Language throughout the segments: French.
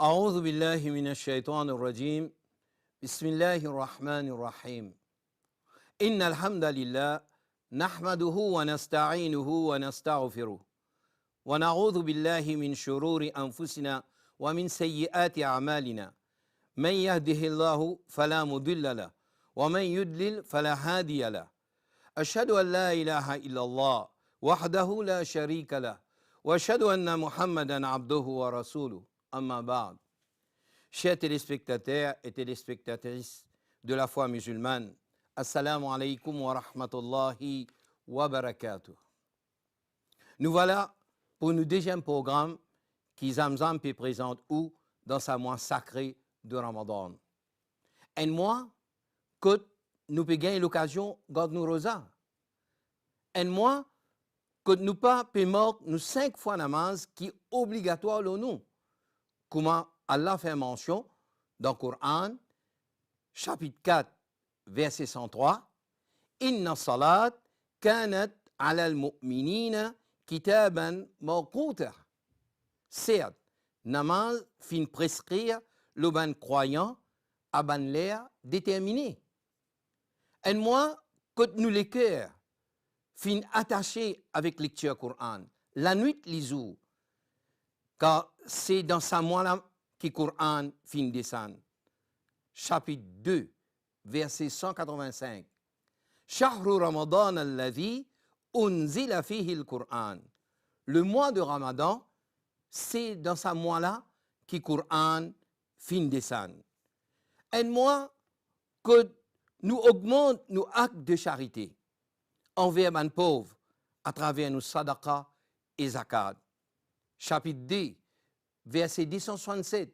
أعوذ بالله من الشيطان الرجيم بسم الله الرحمن الرحيم إن الحمد لله نحمده ونستعينه ونستغفره ونعوذ بالله من شرور أنفسنا ومن سيئات أعمالنا من يهده الله فلا مضل له ومن يضلل فلا هادي له أشهد أن لا إله إلا الله وحده لا شريك له وأشهد أن محمدا عبده ورسوله أما بعد. Chers téléspectateurs et téléspectatrices de la foi musulmane, Assalamu alaikum wa rahmatullahi wa barakatuh. Nous voilà pour notre deuxième programme qui Zamzam peut présente où dans sa mois sacré de Ramadan. Et moi, que nous pouvons gagner l'occasion de nous rosa. Et moi, que nous pas payons nous 5 fois namaz qui est obligatoire le nous. Comment Allah fait mention dans le Coran, chapitre 4, verset 103, Inna salat kanat ala al-mu'minina kitaban mawquta. Certes, namaz fin prescrire le ban croyant à ban l'air déterminé. Et moi, que nous les cœurs fin attachés avec lecture Coran, la nuit les jours, car c'est dans sa mois-là que le Coran fin descend. Chapitre 2, verset 185. Shahru Ramadan alladhi unzila fihi al-Qur'an. Le mois de Ramadan, c'est dans sa mois-là que le Coran fin descend. Et moi, que nous augmentons nos actes de charité envers les pauvres à travers nos sadaqa et zakat. Chapitre 2, verset 267.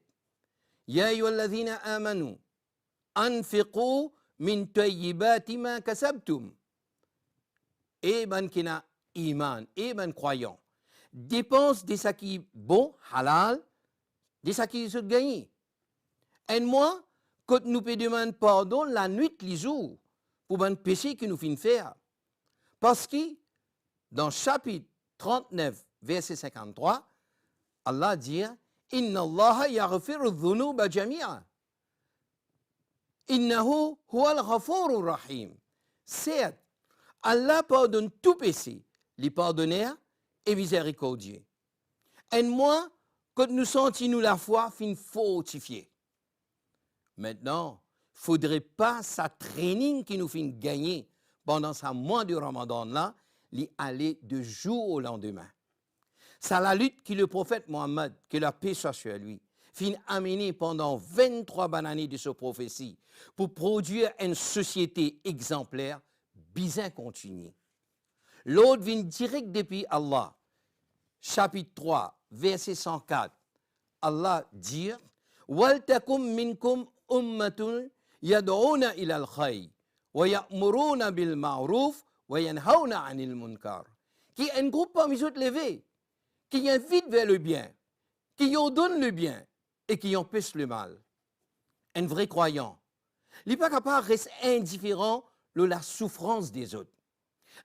Ya ayyuhalladhina amanu anfiqu min tayyibati ma kasabtum. Et ben qui n'a iman, et ben croyant, dépense de ce qui est bon, halal, de ce qui est gagné. Et moi, quand nous peut demander pardon la nuit, les jours, pour un péché que nous finissons faire. Parce que dans chapitre 39, verset 53, Allah dit Inna Allah yaghfiru dhunuba jami'a. Innahu huwal ghafurur rahim. Certes, Allah pardonne tout péché, les pardonneurs et miséricordieux. Et moi, quand nous sentons la foi, fin fortifiée. Maintenant, il ne faudrait pas sa training qui nous fait gagner pendant ce mois de Ramadan là, l'y aller de jour au lendemain. C'est la lutte que le prophète Mohammed, que la paix soit sur lui, fin amené pendant 23 bonnes années de sa prophétie pour produire une société exemplaire, bien continue. L'autre vient direct depuis Allah. Chapitre 3, verset 104. Allah dit Wal takum minkum ummatun yad'una ila al-khayr wa ya'muruna bil ma'ruf wa yanhauna 'anil munkar. Qui est un groupe parmi eux levé, qui invite vers le bien, qui ordonne le bien et qui empêche le mal. Un vrai croyant, il n'est pas capable de rester indifférent de la souffrance des autres.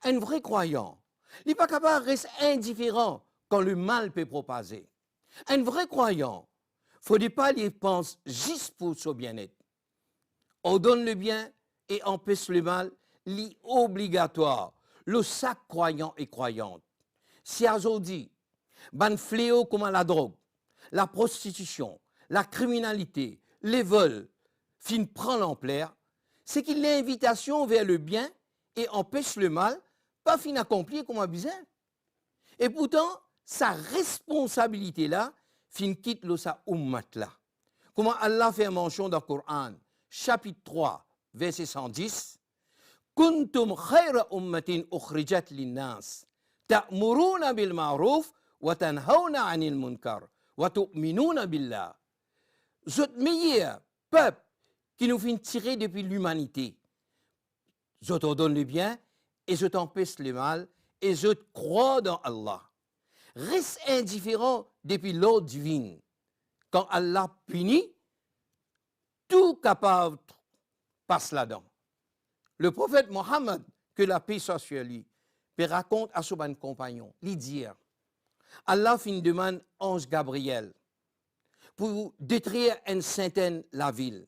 Un vrai croyant, il n'est pas capable de rester indifférent quand le mal peut propager. Un vrai croyant, il ne faut pas les penser juste pour son bien-être. Ordonne le bien et empêche le mal, c'est obligatoire. Le sac croyant et croyante. Si aujourd'hui, ban fléau comme la drogue, la prostitution, la criminalité, les vols, fin prend l'ampleur, c'est qu'il y a l'invitation vers le bien et empêche le mal, pas fin accompli comme un besoin. Et pourtant, sa responsabilité là, fin quitte le sa ummat là. Comment Allah fait mention dans le Coran, chapitre 3, verset 110, Kuntum khayra ummatin ukhrijat linnas, ta'muruna bil ma'ruf wa tanhauna 'anil munkar wa tu'minuna billah. Vous êtes meilleur peuple qui nous fait tirer depuis l'humanité. Vous ordonnez le bien et vous empêchez le mal et vous croyez dans Allah. Reste indifférent depuis l'ordre divin. Quand Allah punit, tout capable passe là-dedans. Le prophète Mohammed, que la paix soit sur lui, puis raconte à son compagnon, lui dire, Allah fin demande ange Gabriel pour détruire une certaine la ville.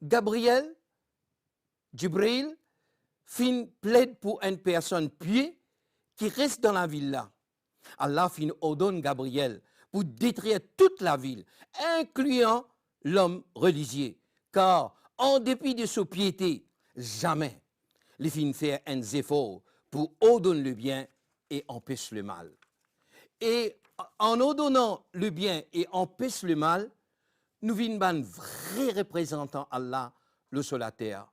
Gabriel, Jibril, fin plaide pour une personne pieuse qui reste dans la ville là. Allah fin ordonne Gabriel pour détruire toute la ville, incluant l'homme religieux. Car, en dépit de sa piété, jamais les fin faire un effort pour ordonner le bien et empêcher le mal. Et en ordonnant le bien et empêcher le mal, nous venons un vrai représentant Allah, le sur la terre.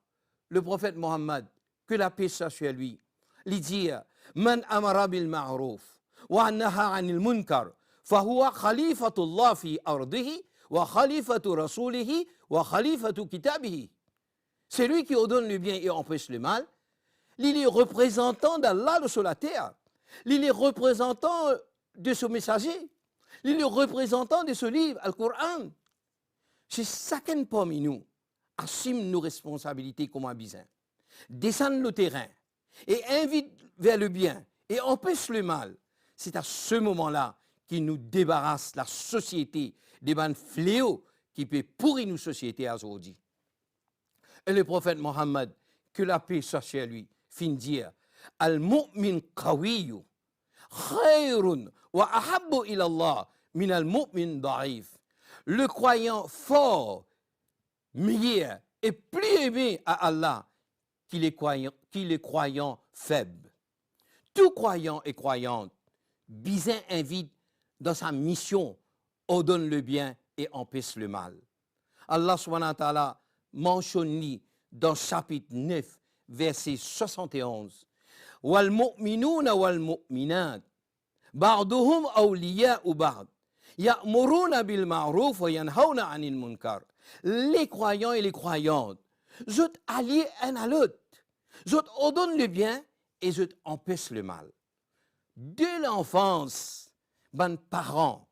Le prophète Mohammed, que la paix soit sur lui, lui dit Man amara bil ma'ruf wa naha anil munkar fahuwa khalifatullah fi ardihi wa khalifatu rasulihi wa khalifatu kitabihi. C'est lui qui ordonne le bien et empêche le mal. Il est représentant d'Allah sur la terre. Il est représentant de ce messager. Il est représentant de ce livre, Al-Qur'an. C'est chacun parmi nous assume nos responsabilités comme habitants, descend le terrain et invite vers le bien et empêche le mal. C'est à ce moment-là qu'il nous débarrasse la société des bandes fléaux qui peut pourrir nos sociétés aujourd'hui. Et le prophète Mohammed, que la paix soit sur lui, fin dire Al-mu'min qawiyyu khayrun wa ahabbu ila Allah min al-mu'min da'if. Le croyant fort, meilleur et plus aimé à Allah qu'il est croyant faible. Tout croyant et croyante, Bizin invite dans sa mission, ordonne le bien et empêche le mal. Allah subhanahu wa ta'ala mentionne dans chapitre 9, verset 71. Wal mu'minuna wal mu'minat ba'duhum awliya'u ba'd ya'muruna bil ma'ruf wa yanhauna 'anil munkar. Les croyants et les croyantes, ils alliés un à l'autre. Ils ordonnent le bien et ils empêchent le mal. Dès l'enfance, ben parents,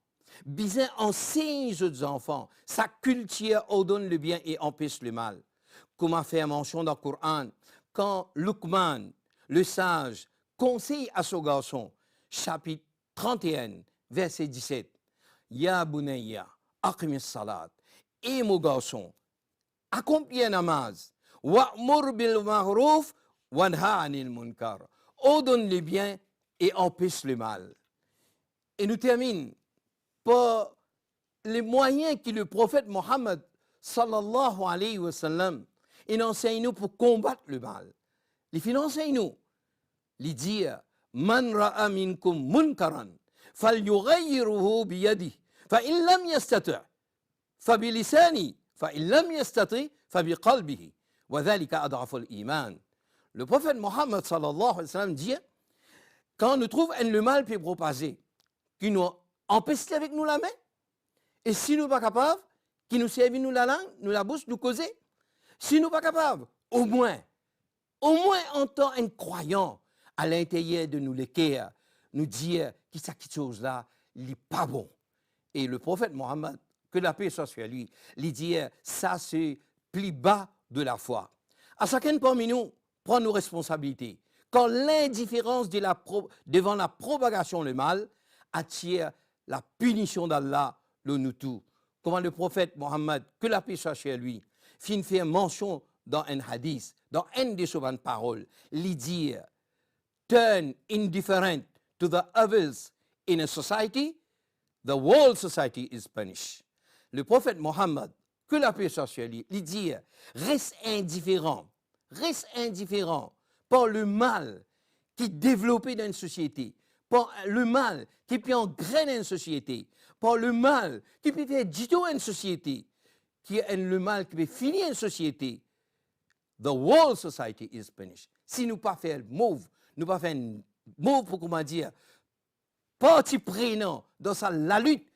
bien enseignent aux enfants, sa culture ordonne le bien et empêche le mal. Comme a fait mention dans le Coran, quand Luqman, le sage, conseille à son garçon, chapitre 31, verset 17, Ya bunayya, aqmis salat, et mon garçon, accomplis un namaz, wa'mur bil ma'ruf, wanha anil munkar, ordonne le bien et empêche le mal. Et nous terminons par les moyens que le prophète Mohammed sallallahu alayhi wa sallam enseigne nous pour combattre le mal. Il enseigne nous, il dit Man ra'a minkum munkaran falyughayyiruhu biyadihi fa in lam yastati' fa bilisani fa in lam yastati' fa biqalbihi wa dhalika ad'afu al-iman. Le prophète Mohammed sallallahu alayhi wa sallam dit quand nous trouvons le mal peut propager, qui nous empêche avec nous la main, et si nous ne sommes pas capables, qui nous servent nous la langue, nous la bouche, nous causer, si nous ne sommes pas capables, au moins en tant un croyant à l'intérieur de nous, les cœurs, nous dire que cette chose-là n'est pas bon. Et le prophète Mohammed, que la paix soit sur lui, lui dit ça c'est plus bas de la foi. À chacun parmi nous, prend nos responsabilités. Quand l'indifférence devant la propagation du mal attire la punition d'Allah, le nous tout. Comment le prophète Mohammed, que la paix soit chez lui, fin fait mention dans un hadith, dans une des souvent paroles, il dit Turn indifferent to the evils in a society, the whole society is punished. Le prophète Mohammed, que la paix soit chez lui, il dit reste indifférent par le mal qui est développé dans une société, par le mal qui peut engrainer une société, par le mal qui peut faire judo une société, qui est le mal qui peut finir une société. The whole society is punished. Si nous ne pas faire move, nous pas faire un move pour comment dire, partie prenant dans la lutte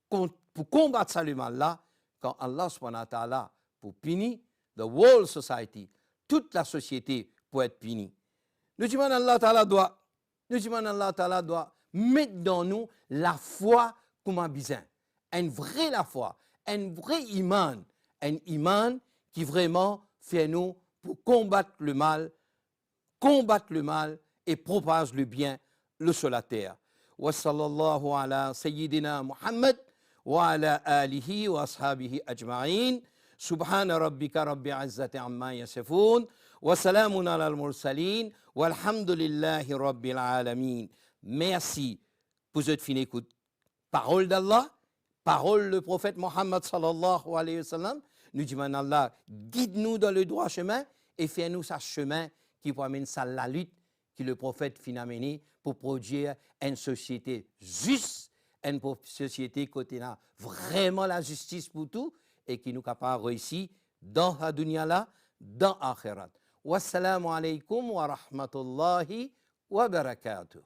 pour combattre ce mal-là, quand Allah subhanahu wa ta'ala pour punir the whole society, toute la société pour être punie. Nous demandons Allah Ta'ala doit mettre dans nous la foi comme un besoin. Une vraie la foi, un vrai iman qui vraiment fait nous pour combattre le mal et propage le bien sur la terre. Wa sallallahu ala sayyidina Muhammad wa ala alihi wa ashabihi ajma'in. Subhana rabbika rabbil izzati amma yasifun. Wa salamun ala al-mursalin. Walhamdulillahi rabbil alamin. Merci pour cette fine écoute. Parole d'Allah, parole du prophète Mohammed sallallahu alayhi wa sallam. Nous disons Allah, guide-nous dans le droit chemin et fais-nous sa chemin qui pour amener ça la lutte que le prophète finit amener pour produire une société juste, une société qui a vraiment la justice pour tout et qui nous capable de réussir dans la dunya là, dans l'akhirat. Wassalamu alaikum wa rahmatullahi wa barakatuh.